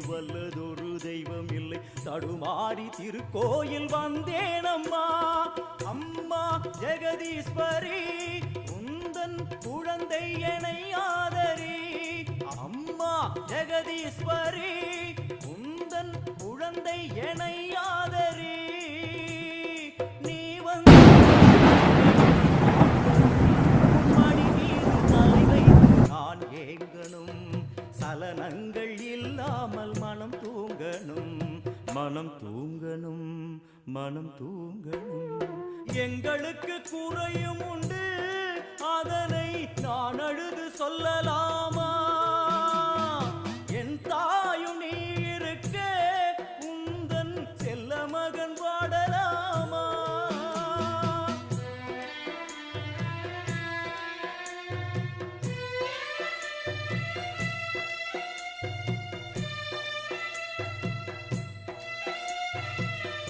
வல்லதொரு தெய்வம் இல்லை. தடுமாறி திருக்கோயில் வந்தேனம்மா. அம்மா ஜெகதீஸ்வரி உந்தன் குழந்தை என்னை ஆதரி. அம்மா ஜெகதீஸ்வரி உந்தன் குழந்தை என்னை ஆதரி. நீ வந்து மடி மீது தலை வைத்து நான் ஏங்கணும். சலனங்கள் இல்லாமல் மனம் தூங்கணும், மனம் தூங்கணும், மனம் தூங்கணும். எங்களுக்கு குறையும் உண்டு, அதனை நான் அழுது சொல்லலாமா? என் தாயும் நீ இருக்க உந்தன் செல்ல மகன் பாடலா?